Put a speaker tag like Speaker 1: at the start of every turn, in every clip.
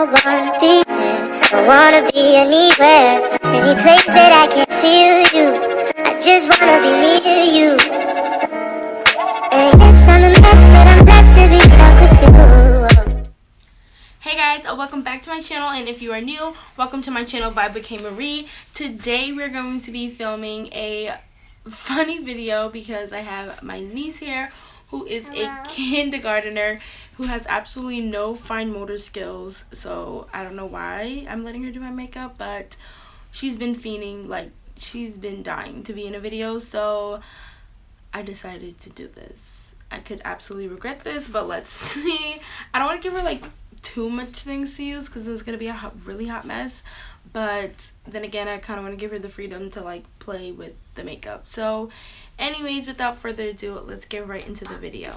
Speaker 1: wanna be there. I wanna be anywhere, any place that I can feel you. I just wanna be near you. And yes, I'm a mess, but I'm blessed to be stuck with you.
Speaker 2: Hey guys, welcome back to my channel, and if you are new, welcome to my channel Vibe with KayMarie. Today we're going to be filming a funny video because I have my niece here who is a kindergartner who has absolutely no fine motor skills. So I don't know why I'm letting her do my makeup, but she's been fiending, like she's been dying to be in a video, so I decided to do this. I could absolutely regret this, but let's see. I don't want to give her like too much things to use because it's gonna be a really hot mess, but then again I kind of want to give her the freedom to like play with the makeup. So anyways, without further ado, let's get right into the video.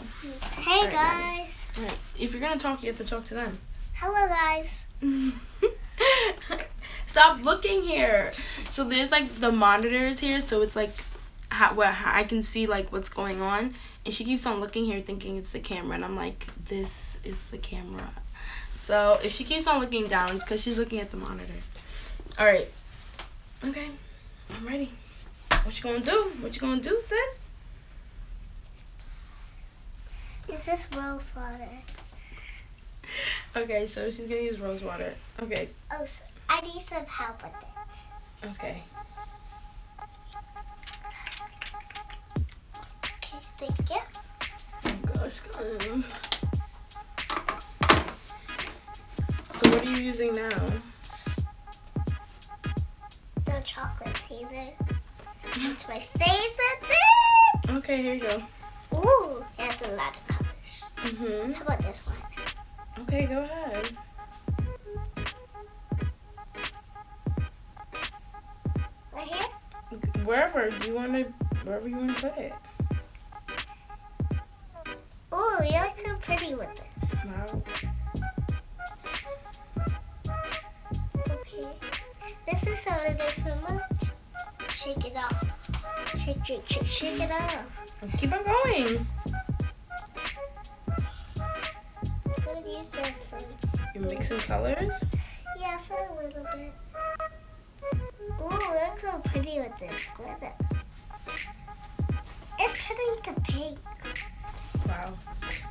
Speaker 1: Hey guys.
Speaker 2: Alright, if you're gonna talk, you have to talk to them.
Speaker 1: Hello guys.
Speaker 2: Stop looking here. So there's like the monitors here, so it's like how I can see like what's going on, and she keeps on looking here thinking it's the camera, and I'm like, this is the camera. So if she keeps on looking down, it's because she's looking at the monitor. Alright. Okay. I'm ready. What you gonna do? What you gonna do, sis?
Speaker 1: Is this rose water?
Speaker 2: Okay, so she's gonna use rose water. Okay.
Speaker 1: Oh, so I need some help with this.
Speaker 2: Okay.
Speaker 1: Okay, thank you.
Speaker 2: Oh gosh, guys. So what are you using now?
Speaker 1: The chocolate flavor. It's my favorite thing.
Speaker 2: Okay, here you go.
Speaker 1: Ooh, it has a lot of colors.
Speaker 2: Mhm.
Speaker 1: How about this one?
Speaker 2: Okay, go ahead.
Speaker 1: Right here?
Speaker 2: Wherever you wanna put it.
Speaker 1: Ooh, you look so pretty with this.
Speaker 2: Wow.
Speaker 1: Okay. This is a little too much. Shake it off. Shake, shake, shake, shake it off.
Speaker 2: Keep on going.
Speaker 1: I'm gonna use something.
Speaker 2: You're mixing colors?
Speaker 1: Yeah, for a little bit. Ooh, it looks so pretty with this glitter. It's turning to pink.
Speaker 2: Wow.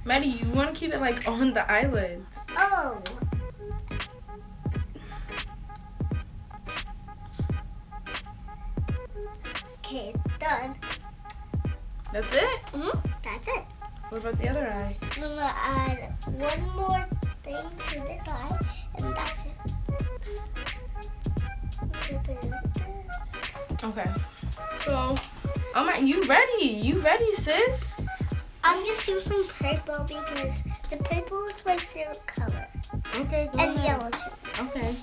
Speaker 2: Maddie, you want to keep it like on the eyelids.
Speaker 1: Oh. Okay, done.
Speaker 2: That's it?
Speaker 1: That's it.
Speaker 2: What about the other eye?
Speaker 1: I'm gonna add one more thing to this eye, and that's it.
Speaker 2: Okay. So, oh my, you ready? You ready, sis?
Speaker 1: I'm just using purple because the purple is my favorite color.
Speaker 2: Okay, go
Speaker 1: And
Speaker 2: ahead.
Speaker 1: yellow too.
Speaker 2: Okay.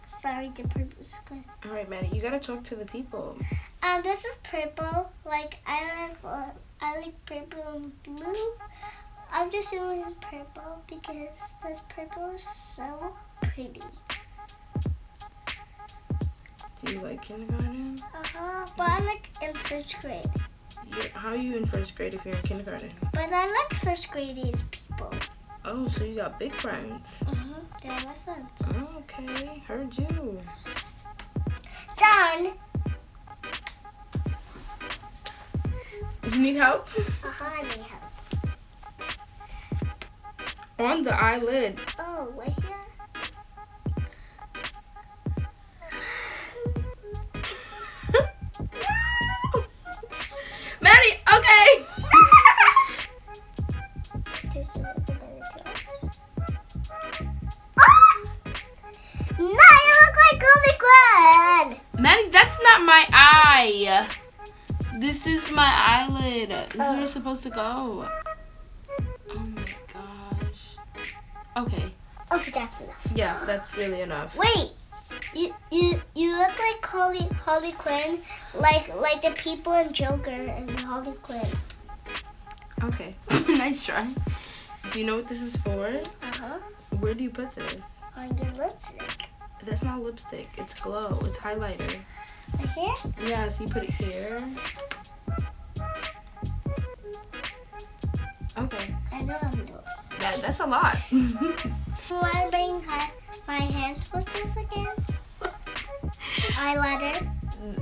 Speaker 1: Sorry, the purple is good.
Speaker 2: All right, Maddie, you gotta talk to the people.
Speaker 1: This is purple. Like I like purple and blue. I'm just doing purple because this purple is so pretty.
Speaker 2: Do you like kindergarten?
Speaker 1: But I'm like in first grade.
Speaker 2: How are you in first grade if you're in kindergarten?
Speaker 1: But I like first graders people.
Speaker 2: Oh, so you got big friends.
Speaker 1: They're my friends.
Speaker 2: Oh, okay, heard you.
Speaker 1: Done.
Speaker 2: You need help?
Speaker 1: I need help.
Speaker 2: On the eyelid.
Speaker 1: Oh, right here.
Speaker 2: Maddie, okay.
Speaker 1: Just a little bit of no, you look like Holy Gwen.
Speaker 2: Maddie, that's not my eye. This is my eyelid. This is where it's supposed to go. Oh my gosh. Okay.
Speaker 1: Okay, that's enough.
Speaker 2: Yeah, that's really enough.
Speaker 1: Wait, you look like Harley Quinn, like the people in Joker and Harley Quinn.
Speaker 2: Okay. Nice try. Do you know what this is for? Where do you put this?
Speaker 1: On the lipstick.
Speaker 2: That's not lipstick. It's glow. It's highlighter.
Speaker 1: Right here?
Speaker 2: Yeah, so you put it here.
Speaker 1: know I'm doing.
Speaker 2: That's a lot.
Speaker 1: Why am I bring my hands? What's this again? Highlighter.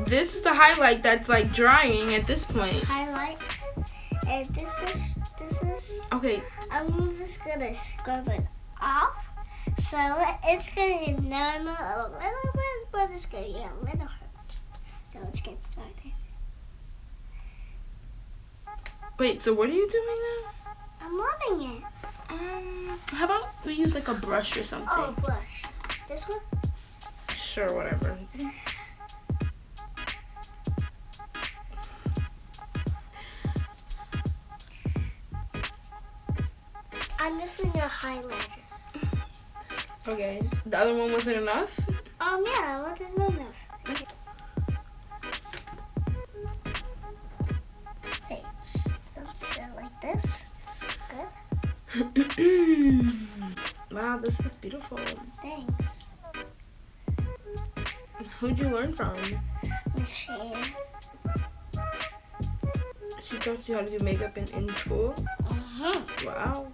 Speaker 2: This is the highlight that's like drying at this point.
Speaker 1: Highlight. And this is.
Speaker 2: Okay.
Speaker 1: I'm just gonna scrub it off. So it's gonna be normal a little bit, but it's gonna get a little hurt. So let's get started.
Speaker 2: Wait, so what are you doing now?
Speaker 1: I'm loving it.
Speaker 2: How about we use like a brush or something?
Speaker 1: Oh, brush. This one?
Speaker 2: Sure, whatever.
Speaker 1: I'm missing a highlighter.
Speaker 2: Okay. The other one wasn't enough?
Speaker 1: Yeah, what is enough? Okay. Hey, let's do it like this. Good.
Speaker 2: Wow, this is beautiful.
Speaker 1: Thanks.
Speaker 2: Who'd you learn from?
Speaker 1: Michelle.
Speaker 2: She taught you how to do makeup in school? Wow.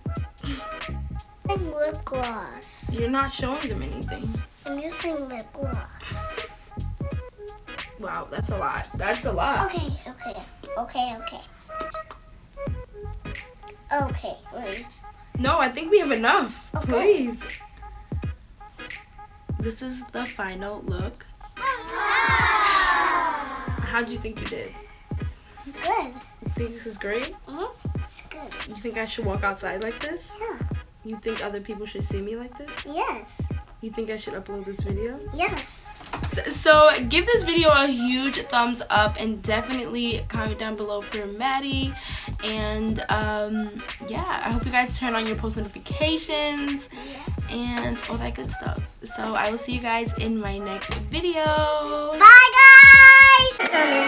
Speaker 1: I'm lip gloss.
Speaker 2: You're not showing them anything.
Speaker 1: I'm using lip gloss.
Speaker 2: Wow, that's a lot. That's a lot.
Speaker 1: Okay. Okay, wait.
Speaker 2: No, I think we have enough.
Speaker 1: Okay.
Speaker 2: Please. This is the final look. How'd you think you did?
Speaker 1: Good.
Speaker 2: You think this is great?
Speaker 1: It's good.
Speaker 2: You think I should walk outside like this?
Speaker 1: Yeah.
Speaker 2: You think other people should see me like this?
Speaker 1: Yes.
Speaker 2: You think I should upload this video?
Speaker 1: Yes.
Speaker 2: So give this video a huge thumbs up and definitely comment down below for Maddie. And yeah, I hope you guys turn on your post notifications and all that good stuff. So I will see you guys in my next video.
Speaker 1: Bye, guys.